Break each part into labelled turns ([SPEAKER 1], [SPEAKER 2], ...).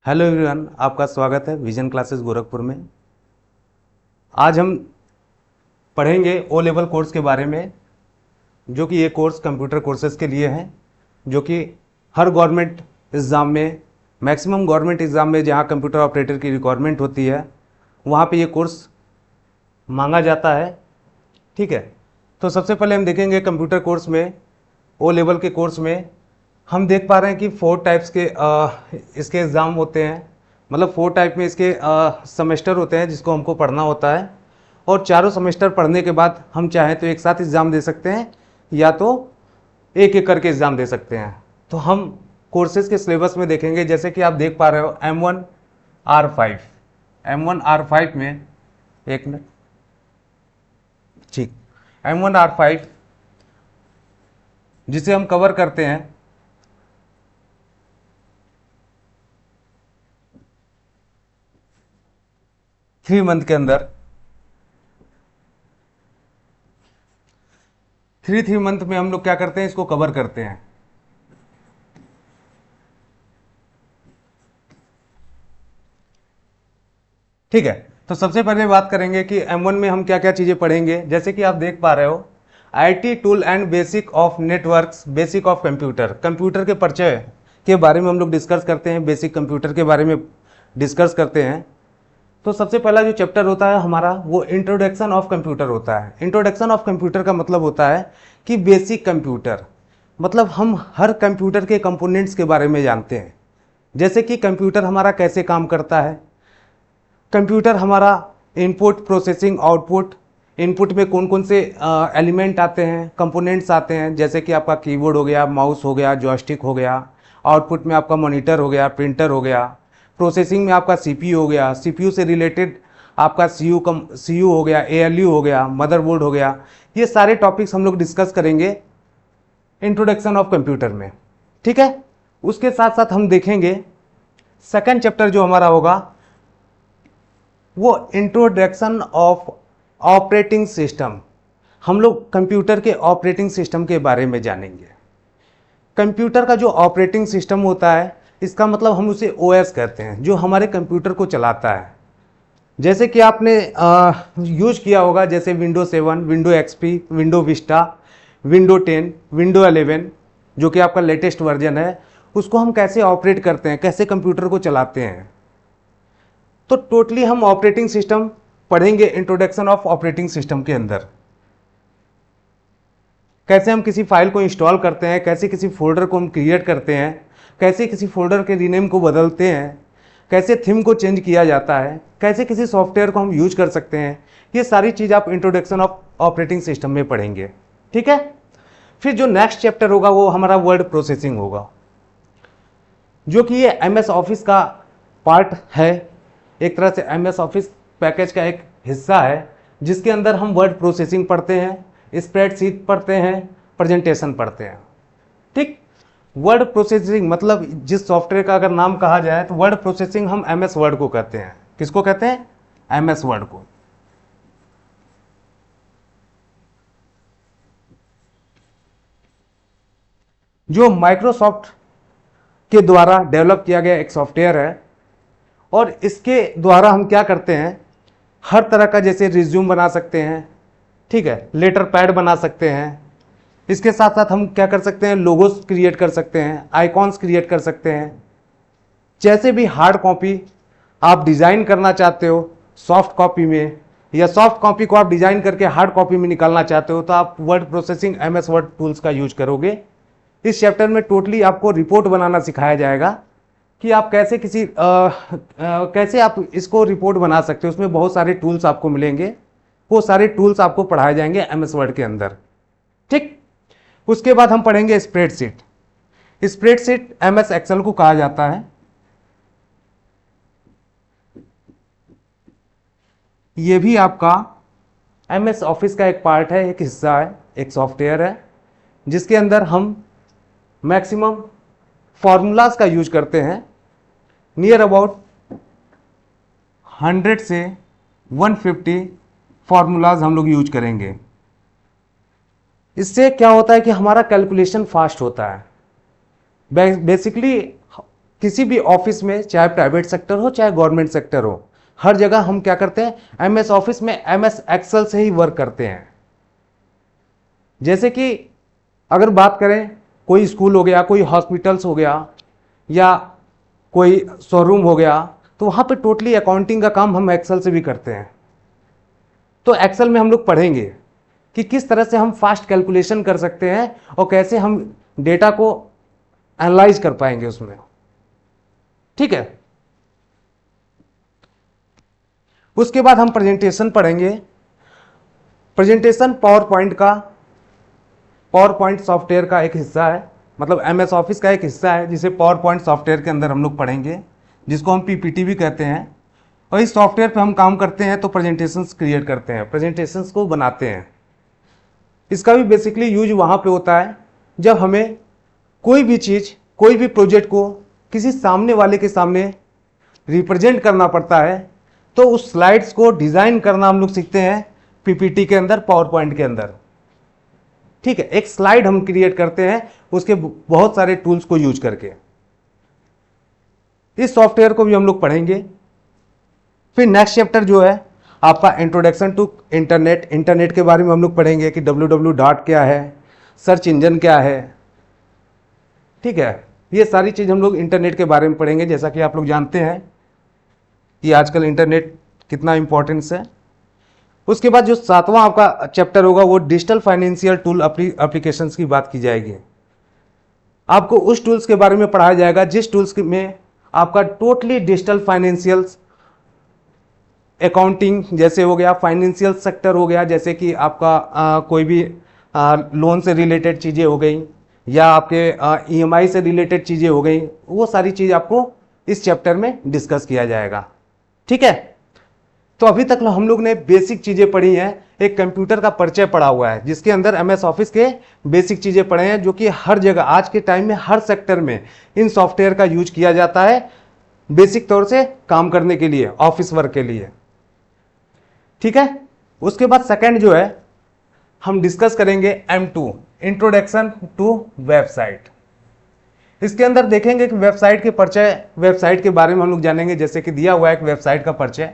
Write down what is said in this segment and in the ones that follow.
[SPEAKER 1] Hello everyone, आपका स्वागत है विजन क्लासेस गोरखपुर में। आज हम पढ़ेंगे ओ लेवल कोर्स के बारे में, जो कि ये कोर्स कंप्यूटर कोर्सेज के लिए है, जो कि हर गवर्नमेंट एग्ज़ाम में, मैक्सिमम गवर्नमेंट एग्ज़ाम में जहाँ कंप्यूटर ऑपरेटर की रिक्वायरमेंट होती है वहाँ पे ये कोर्स मांगा जाता है। ठीक है, तो सबसे पहले हम देखेंगे कंप्यूटर कोर्स में, ओ लेवल के कोर्स में हम देख पा रहे हैं कि 4 टाइप्स के इसके एग्ज़ाम होते हैं। मतलब 4 टाइप में इसके सेमेस्टर होते हैं जिसको हमको पढ़ना होता है, और चारों सेमेस्टर पढ़ने के बाद हम चाहें तो एक साथ एग्ज़ाम दे सकते हैं या तो एक एक करके एग्ज़ाम दे सकते हैं। तो हम कोर्सेज़ के सिलेबस में देखेंगे, जैसे कि आप देख पा रहे हो M1R5। M1R5 में एक मिनट, ठीक, M1R5 जिसे हम कवर करते हैं 3 मंथ के अंदर। 3 मंथ में हम लोग क्या करते हैं, इसको कवर करते हैं। ठीक है, तो सबसे पहले बात करेंगे कि M1 में हम क्या क्या चीज़ें पढ़ेंगे। जैसे कि आप देख पा रहे हो, IT tool and basic of networks, basic of computer, computer के परिचय के बारे में हम लोग डिस्कस करते हैं, बेसिक कंप्यूटर के बारे में डिस्कस करते हैं। तो सबसे पहला जो चैप्टर होता है हमारा वो इंट्रोडक्शन ऑफ कंप्यूटर होता है। इंट्रोडक्शन ऑफ कंप्यूटर का मतलब होता है कि बेसिक कंप्यूटर, मतलब हम हर कंप्यूटर के कंपोनेंट्स के बारे में जानते हैं। जैसे कि कंप्यूटर हमारा कैसे काम करता है, कंप्यूटर हमारा इनपुट, प्रोसेसिंग, आउटपुट, इनपुट में कौन कौन से एलिमेंट आते हैं, कंपोनेंट्स आते हैं, जैसे कि आपका कीबोर्ड हो गया, माउस हो गया, जॉयस्टिक हो गया, आउटपुट में आपका मॉनिटर हो गया, प्रिंटर हो गया, प्रोसेसिंग में आपका सीपीयू हो गया, सीपीयू से रिलेटेड आपका सीयू हो गया, एएलयू हो गया, मदरबोर्ड हो गया। ये सारे टॉपिक्स हम लोग डिस्कस करेंगे इंट्रोडक्शन ऑफ कंप्यूटर में। ठीक है, उसके साथ साथ हम देखेंगे सेकंड चैप्टर जो हमारा होगा वो इंट्रोडक्शन ऑफ ऑपरेटिंग सिस्टम। हम लोग कंप्यूटर के ऑपरेटिंग सिस्टम के बारे में जानेंगे। कंप्यूटर का जो ऑपरेटिंग सिस्टम होता है, इसका मतलब हम उसे ओएस कहते हैं, जो हमारे कंप्यूटर को चलाता है। जैसे कि आपने यूज किया होगा, जैसे window 7, window XP, window Vista, window 10, window 11, जो कि आपका लेटेस्ट वर्जन है, उसको हम कैसे ऑपरेट करते हैं, कैसे कंप्यूटर को चलाते हैं। तो टोटली हम ऑपरेटिंग सिस्टम पढ़ेंगे इंट्रोडक्शन ऑफ ऑपरेटिंग सिस्टम के अंदर। कैसे हम किसी फाइल को इंस्टॉल करते हैं, कैसे किसी फोल्डर को हम क्रिएट करते हैं, कैसे किसी फोल्डर के रीनेम को बदलते हैं, कैसे थीम को चेंज किया जाता है, कैसे किसी सॉफ्टवेयर को हम यूज कर सकते हैं। ये सारी चीज़ आप इंट्रोडक्शन ऑफ ऑपरेटिंग सिस्टम में पढ़ेंगे। ठीक है, फिर जो नेक्स्ट चैप्टर होगा वो हमारा वर्ड प्रोसेसिंग होगा, जो कि ये MS ऑफिस का पार्ट है, एक तरह से MS ऑफिस पैकेज का एक हिस्सा है, जिसके अंदर हम वर्ड प्रोसेसिंग पढ़ते हैं, स्प्रेडशीट पढ़ते हैं, प्रेजेंटेशन पढ़ते हैं। ठीक, वर्ड प्रोसेसिंग मतलब जिस सॉफ्टवेयर का अगर नाम कहा जाए तो वर्ड प्रोसेसिंग हम MS वर्ड को कहते हैं। किसको कहते हैं? MS वर्ड को। जो माइक्रोसॉफ्ट के द्वारा डेवलप किया गया एक सॉफ्टवेयर है, और इसके द्वारा हम क्या करते हैं, हर तरह का जैसे रिज्यूम बना सकते हैं, ठीक है, लेटर पैड बना सकते हैं। इसके साथ साथ हम क्या कर सकते हैं, लोगोस क्रिएट कर सकते हैं, आइकॉन्स क्रिएट कर सकते हैं। जैसे भी हार्ड कॉपी आप डिज़ाइन करना चाहते हो सॉफ्ट कॉपी में, या सॉफ्ट कॉपी को आप डिज़ाइन करके हार्ड कॉपी में निकालना चाहते हो, तो आप word processing MS word tools का यूज करोगे। इस चैप्टर में टोटली आपको रिपोर्ट बनाना सिखाया जाएगा कि आप कैसे कैसे आप इसको रिपोर्ट बना सकते हो। उसमें बहुत सारे टूल्स आपको मिलेंगे, वो सारे टूल्स आपको पढ़ाए जाएंगे MS वर्ड के अंदर। ठीक, उसके बाद हम पढ़ेंगे स्प्रेडशीट। स्प्रेडशीट MS एक्सेल को कहा जाता है। ये भी आपका MS ऑफिस का एक पार्ट है, एक हिस्सा है, एक सॉफ्टवेयर है, जिसके अंदर हम मैक्सिमम फॉर्मूलाज का यूज करते हैं। नियर अबाउट 100 से 150 फॉर्मूलाज हम लोग यूज करेंगे। इससे क्या होता है कि हमारा कैलकुलेशन फास्ट होता है। बेसिकली किसी भी ऑफिस में, चाहे प्राइवेट सेक्टर हो चाहे गवर्नमेंट सेक्टर हो, हर जगह हम क्या करते हैं, एमएस ऑफिस में एमएस एक्सेल से ही वर्क करते हैं। जैसे कि अगर बात करें, कोई स्कूल हो गया, कोई हॉस्पिटल्स हो गया, या कोई शोरूम हो गया, तो वहाँ पे टोटली अकाउंटिंग का काम हम एक्सेल से भी करते हैं। तो एक्सेल में हम लोग पढ़ेंगे कि किस तरह से हम फास्ट कैलकुलेशन कर सकते हैं और कैसे हम डेटा को एनालाइज कर पाएंगे उसमें। ठीक है, उसके बाद हम प्रेजेंटेशन पढ़ेंगे। प्रेजेंटेशन पावर पॉइंट सॉफ्टवेयर का एक हिस्सा है, मतलब एमएस ऑफिस का एक हिस्सा है, जिसे पावर पॉइंट सॉफ्टवेयर के अंदर हम लोग पढ़ेंगे, जिसको हम पीपीटी भी कहते हैं। और इस सॉफ्टवेयर पे हम काम करते हैं, तो प्रेजेंटेशंस क्रिएट करते हैं, प्रेजेंटेशंस को बनाते हैं। इसका भी बेसिकली यूज वहाँ पे होता है जब हमें कोई भी चीज़, कोई भी प्रोजेक्ट को किसी सामने वाले के सामने रिप्रेजेंट करना पड़ता है, तो उस स्लाइड्स को डिज़ाइन करना हम लोग सीखते हैं पीपीटी के अंदर, पावर पॉइंट के अंदर। ठीक है, एक स्लाइड हम क्रिएट करते हैं उसके बहुत सारे टूल्स को यूज करके। इस सॉफ्टवेयर को भी हम लोग पढ़ेंगे। फिर नेक्स्ट चैप्टर जो है आपका इंट्रोडक्शन टू इंटरनेट। इंटरनेट के बारे में हम लोग पढ़ेंगे कि www डॉट क्या है, सर्च इंजन क्या है। ठीक है, ये सारी चीज़ हम लोग इंटरनेट के बारे में पढ़ेंगे। जैसा कि आप लोग जानते हैं कि आजकल इंटरनेट कितना इंपॉर्टेंस है। उसके बाद जो 7वां आपका चैप्टर होगा वो डिजिटल फाइनेंशियल टूल एप्लीकेशंस की बात की जाएगी। आपको उस टूल्स के बारे में पढ़ाया जाएगा जिस टूल्स में आपका टोटली डिजिटल फाइनेंशियल्स, अकाउंटिंग जैसे हो गया, फाइनेंशियल सेक्टर हो गया, जैसे कि आपका कोई भी लोन से रिलेटेड चीज़ें हो गई, या आपके ईएमआई से रिलेटेड चीज़ें हो गई, वो सारी चीज़ आपको इस चैप्टर में डिस्कस किया जाएगा। ठीक है, तो अभी तक हम लोग ने बेसिक चीज़ें पढ़ी हैं, एक कंप्यूटर का परिचय पढ़ा हुआ है, जिसके अंदर एमएस ऑफिस के बेसिक चीज़ें पढ़े हैं, जो कि हर जगह आज के टाइम में हर सेक्टर में इन सॉफ्टवेयर का यूज किया जाता है बेसिक तौर से काम करने के लिए, ऑफिस वर्क के लिए। ठीक है, उसके बाद सेकंड जो है हम डिस्कस करेंगे M2, इंट्रोडक्शन टू वेबसाइट। इसके अंदर देखेंगे कि वेबसाइट के परिचय, वेबसाइट के बारे में हम लोग जानेंगे। जैसे कि दिया हुआ है एक वेबसाइट का परिचय,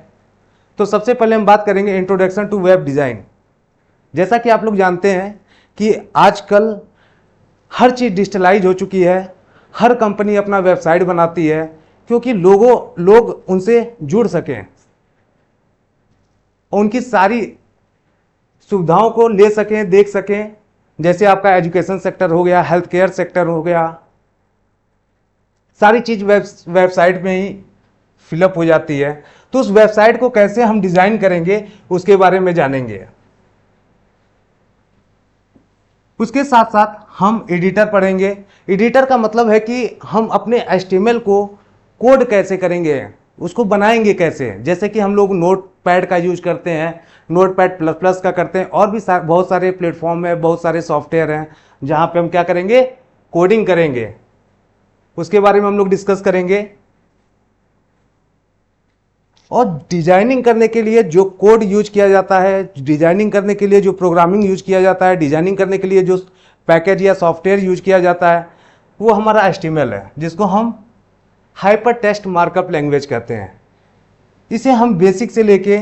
[SPEAKER 1] तो सबसे पहले हम बात करेंगे इंट्रोडक्शन टू वेब डिज़ाइन। जैसा कि आप लोग जानते हैं कि आजकल हर चीज़ डिजिटलाइज हो चुकी है, हर कंपनी अपना वेबसाइट बनाती है, क्योंकि लोग उनसे जुड़ सकें, उनकी सारी सुविधाओं को ले सकें, देख सकें। जैसे आपका एजुकेशन सेक्टर हो गया, हेल्थ केयर सेक्टर हो गया, सारी चीज़ वेबसाइट में ही फिलअप हो जाती है। तो उस वेबसाइट को कैसे हम डिज़ाइन करेंगे उसके बारे में जानेंगे। उसके साथ साथ हम एडिटर पढ़ेंगे। एडिटर का मतलब है कि हम अपने HTML को कोड कैसे करेंगे, उसको बनाएंगे कैसे। जैसे कि हम लोग नोटपैड का यूज करते हैं, नोटपैड प्लस प्लस का करते हैं, और भी बहुत सारे प्लेटफॉर्म है, बहुत सारे सॉफ्टवेयर हैं जहाँ पे हम क्या करेंगे, कोडिंग करेंगे। उसके बारे में हम लोग डिस्कस करेंगे। और डिजाइनिंग करने के लिए जो कोड यूज किया जाता है, डिजाइनिंग करने के लिए जो प्रोग्रामिंग यूज किया जाता है, डिजाइनिंग करने के लिए जो पैकेज या सॉफ्टवेयर यूज किया जाता है, वो हमारा HTML है, जिसको हम हाइपर टेक्स्ट मार्कअप लैंग्वेज कहते हैं। इसे हम बेसिक से लेके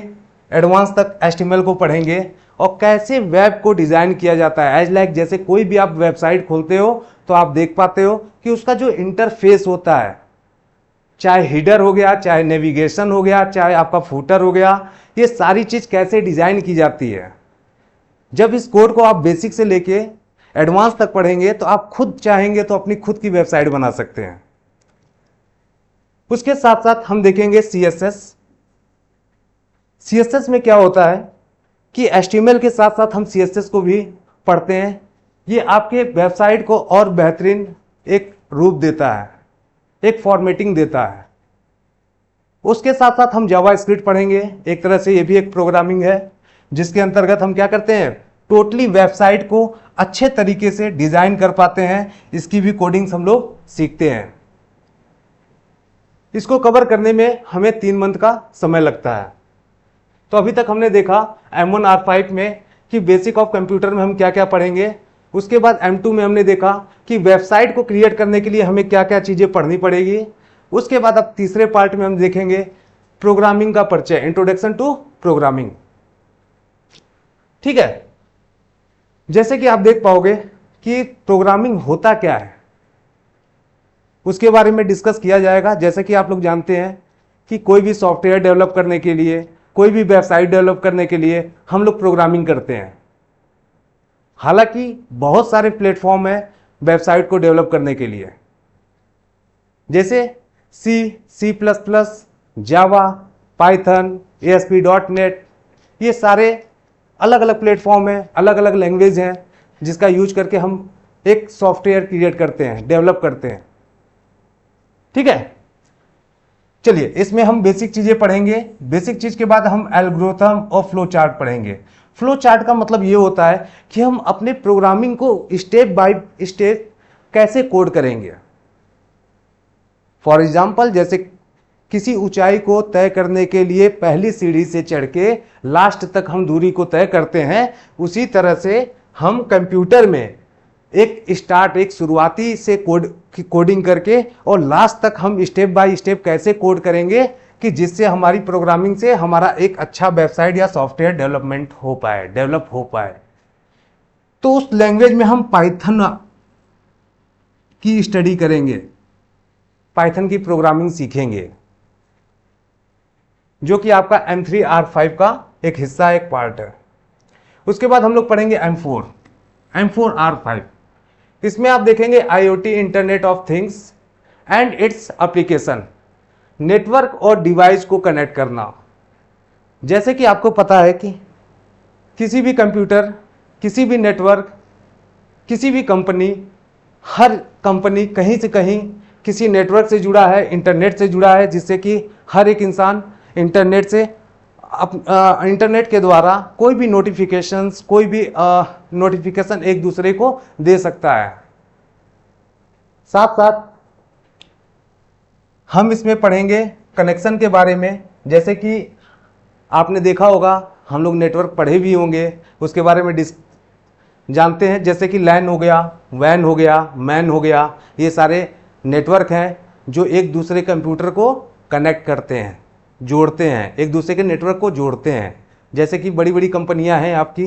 [SPEAKER 1] एडवांस तक HTML को पढ़ेंगे और कैसे वेब को डिज़ाइन किया जाता है। एज लाइक जैसे कोई भी आप वेबसाइट खोलते हो तो आप देख पाते हो कि उसका जो इंटरफेस होता है, चाहे हिडर हो गया, चाहे नेविगेशन हो गया, चाहे आपका फूटर हो गया, ये सारी चीज़ कैसे डिज़ाइन की जाती है। जब इस कोड को आप बेसिक से लेके एडवांस तक पढ़ेंगे तो आप खुद चाहेंगे तो अपनी खुद की वेबसाइट बना सकते हैं। उसके साथ साथ हम देखेंगे CSS। CSS में क्या होता है कि HTML के साथ साथ हम CSS को भी पढ़ते हैं। ये आपके वेबसाइट को और बेहतरीन एक रूप देता है, एक फॉर्मेटिंग देता है। उसके साथ साथ हम जावास्क्रिप्ट पढ़ेंगे। एक तरह से ये भी एक प्रोग्रामिंग है, जिसके अंतर्गत हम क्या करते हैं, टोटली वेबसाइट को अच्छे तरीके से डिज़ाइन कर पाते हैं। इसकी भी कोडिंग्स हम लोग सीखते हैं। इसको कवर करने में हमें 3 मंथ का समय लगता है। तो अभी तक हमने देखा M1 R5 में कि बेसिक ऑफ कंप्यूटर में हम क्या क्या पढ़ेंगे। उसके बाद M2 में हमने देखा कि वेबसाइट को क्रिएट करने के लिए हमें क्या क्या चीज़ें पढ़नी पड़ेगी। उसके बाद अब तीसरे पार्ट में हम देखेंगे प्रोग्रामिंग का परिचय, इंट्रोडक्शन टू प्रोग्रामिंग। ठीक है, जैसे कि आप देख पाओगे कि प्रोग्रामिंग होता क्या है उसके बारे में डिस्कस किया जाएगा। जैसे कि आप लोग जानते हैं कि कोई भी सॉफ्टवेयर डेवलप करने के लिए, कोई भी वेबसाइट डेवलप करने के लिए हम लोग प्रोग्रामिंग करते हैं। हालांकि बहुत सारे प्लेटफॉर्म है वेबसाइट को डेवलप करने के लिए, जैसे सी प्लस प्लस, जावा, पाइथन, ASP.NET, ये सारे अलग अलग प्लेटफॉर्म है, अलग अलग लैंग्वेज हैं जिसका यूज करके हम एक सॉफ्टवेयर क्रिएट करते हैं, डेवलप करते हैं। ठीक है, चलिए इसमें हम बेसिक चीजें पढ़ेंगे। बेसिक चीज के बाद हम एल्गोरिथम और फ्लो चार्ट पढ़ेंगे। फ्लो चार्ट का मतलब ये होता है कि हम अपने प्रोग्रामिंग को स्टेप बाय स्टेप कैसे कोड करेंगे। फॉर एग्जाम्पल, जैसे किसी ऊंचाई को तय करने के लिए पहली सीढ़ी से चढ़ के लास्ट तक हम दूरी को तय करते हैं, उसी तरह से हम कंप्यूटर में एक शुरुआती से कोडिंग करके और लास्ट तक हम स्टेप बाय स्टेप कैसे कोड करेंगे कि जिससे हमारी प्रोग्रामिंग से हमारा एक अच्छा वेबसाइट या सॉफ्टवेयर डेवलप हो पाए। तो उस लैंग्वेज में हम पाइथन की स्टडी करेंगे, पाइथन की प्रोग्रामिंग सीखेंगे, जो कि आपका M3R5 का एक हिस्सा, एक पार्ट है। उसके बाद हम लोग पढ़ेंगे M4R5। इसमें आप देखेंगे IoT, internet of things and its application, network और डिवाइस को कनेक्ट करना। जैसे कि आपको पता है कि किसी भी कंप्यूटर, किसी भी नेटवर्क, किसी भी कंपनी, हर कंपनी कहीं से कहीं किसी नेटवर्क से जुड़ा है, इंटरनेट से जुड़ा है, जिससे कि हर एक इंसान इंटरनेट से इंटरनेट के द्वारा कोई भी नोटिफिकेशन एक दूसरे को दे सकता है। साथ साथ हम इसमें पढ़ेंगे कनेक्शन के बारे में। जैसे कि आपने देखा होगा, हम लोग नेटवर्क पढ़े भी होंगे, उसके बारे में जानते हैं। जैसे कि लैन हो गया, वैन हो गया, मैन हो गया, ये सारे नेटवर्क हैं जो एक दूसरे कंप्यूटर को कनेक्ट करते हैं, जोड़ते हैं, एक दूसरे के नेटवर्क को जोड़ते हैं। जैसे कि बड़ी बड़ी कंपनियां हैं आपकी,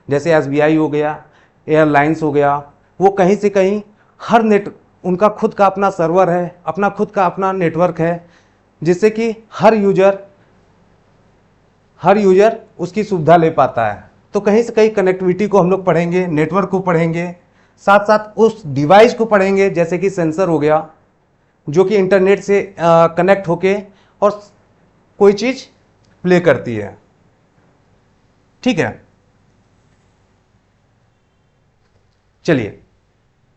[SPEAKER 1] जैसे SBI हो गया, एयरलाइंस हो गया, वो कहीं से कहीं उनका खुद का अपना सर्वर है, अपना खुद का अपना नेटवर्क है, जिससे कि हर यूजर उसकी सुविधा ले पाता है। तो कहीं से कहीं कनेक्टिविटी को हम लोग पढ़ेंगे, नेटवर्क को पढ़ेंगे, साथ साथ उस डिवाइस को पढ़ेंगे, जैसे कि सेंसर हो गया, जो कि इंटरनेट से कनेक्ट होके और कोई चीज प्ले करती है। ठीक है, चलिए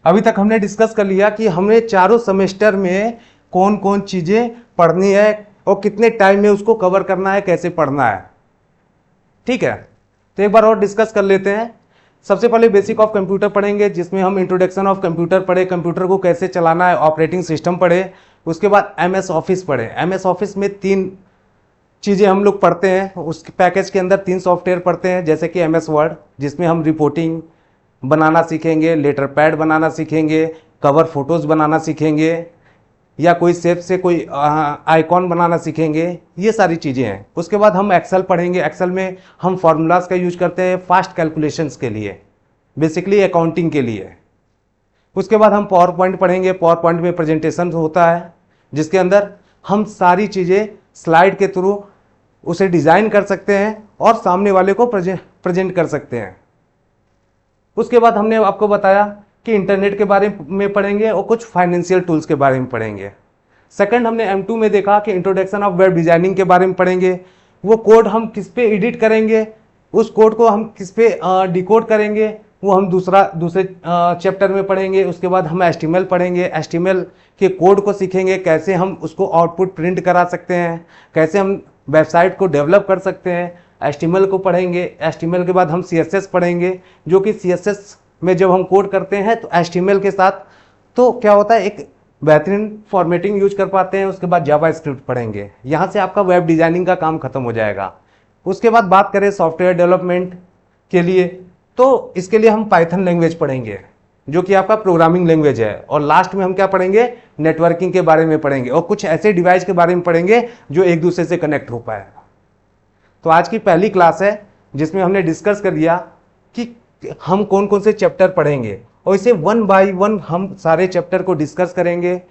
[SPEAKER 1] अभी तक हमने डिस्कस कर लिया कि हमें चारों सेमेस्टर में कौन कौन चीजें पढ़नी है और कितने टाइम में उसको कवर करना है, कैसे पढ़ना है। ठीक है, तो एक बार और डिस्कस कर लेते हैं। सबसे पहले बेसिक ऑफ कंप्यूटर पढ़ेंगे, जिसमें हम इंट्रोडक्शन ऑफ कंप्यूटर पढ़े, कंप्यूटर को कैसे चलाना है, ऑपरेटिंग सिस्टम पढ़े। उसके बाद MS ऑफिस पढ़े। MS ऑफिस में 3 चीज़ें हम लोग पढ़ते हैं। उस पैकेज के अंदर 3 सॉफ्टवेयर पढ़ते हैं, जैसे कि MS वर्ड, जिसमें हम रिपोर्टिंग बनाना सीखेंगे, लेटर पैड बनाना सीखेंगे, कवर फोटोज़ बनाना सीखेंगे, या कोई शेप से कोई आइकॉन बनाना सीखेंगे, ये सारी चीज़ें हैं। उसके बाद हम एक्सेल पढ़ेंगे। एक्सेल में हम फार्मूलाज का यूज करते हैं फास्ट कैलकुलेशंस के लिए, बेसिकली अकाउंटिंग के लिए। उसके बाद हम पावर पॉइंट पढ़ेंगे। पावर पॉइंट में प्रेजेंटेशन होता है, जिसके अंदर हम सारी चीज़ें स्लाइड के थ्रू उसे डिज़ाइन कर सकते हैं और सामने वाले को प्रेजेंट कर सकते हैं। उसके बाद हमने आपको बताया कि इंटरनेट के बारे में पढ़ेंगे और कुछ फाइनेंशियल टूल्स के बारे में पढ़ेंगे। सेकंड, हमने M2 में देखा कि इंट्रोडक्शन ऑफ वेब डिजाइनिंग के बारे में पढ़ेंगे। वो कोड हम किस पे एडिट करेंगे, उस कोड को हम किस पे डिकोड करेंगे, वो हम दूसरे चैप्टर में पढ़ेंगे। उसके बाद हम HTML पढ़ेंगे। HTML के कोड को सीखेंगे, कैसे हम उसको आउटपुट प्रिंट करा सकते हैं, कैसे हम वेबसाइट को डेवलप कर सकते हैं। HTML को पढ़ेंगे। HTML के बाद हम CSS पढ़ेंगे, जो कि CSS में जब हम कोड करते हैं तो HTML के साथ तो क्या होता है, एक बेहतरीन फॉर्मेटिंग यूज कर पाते हैं। उसके बाद जावास्क्रिप्ट पढ़ेंगे। यहाँ से आपका वेब डिजाइनिंग का काम खत्म हो जाएगा। उसके बाद बात करें सॉफ्टवेयर डेवलपमेंट के लिए, तो इसके लिए हम पाइथन लैंग्वेज पढ़ेंगे। जो कि आपका प्रोग्रामिंग लैंग्वेज है, और लास्ट में हम क्या पढ़ेंगे, नेटवर्किंग के बारे में पढ़ेंगे और कुछ ऐसे डिवाइस के बारे में पढ़ेंगे जो एक दूसरे से कनेक्ट हो पाए। तो आज की पहली क्लास है जिसमें हमने डिस्कस कर लिया कि हम कौन कौन से चैप्टर पढ़ेंगे, और इसे 1 बाय 1 हम सारे चैप्टर को डिस्कस करेंगे,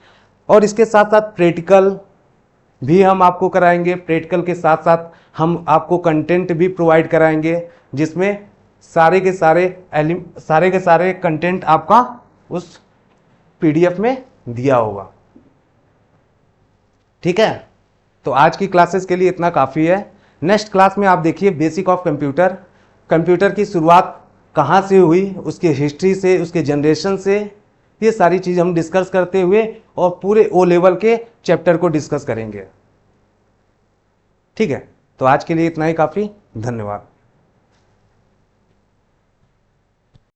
[SPEAKER 1] और इसके साथ साथ प्रैक्टिकल भी हम आपको कराएंगे। प्रैक्टिकल के साथ साथ हम आपको कंटेंट भी प्रोवाइड कराएंगे जिसमें सारे के सारे कंटेंट आपका उस पीडीएफ में दिया होगा। ठीक है, तो आज की क्लासेस के लिए इतना काफ़ी है। नेक्स्ट क्लास में आप देखिए बेसिक ऑफ कंप्यूटर, कंप्यूटर की शुरुआत कहाँ से हुई, उसके हिस्ट्री से, उसके जनरेशन से, ये सारी चीज़ हम डिस्कस करते हुए और पूरे ओ लेवल के चैप्टर को डिस्कस करेंगे। ठीक है, तो आज के लिए इतना ही काफ़ी। धन्यवाद।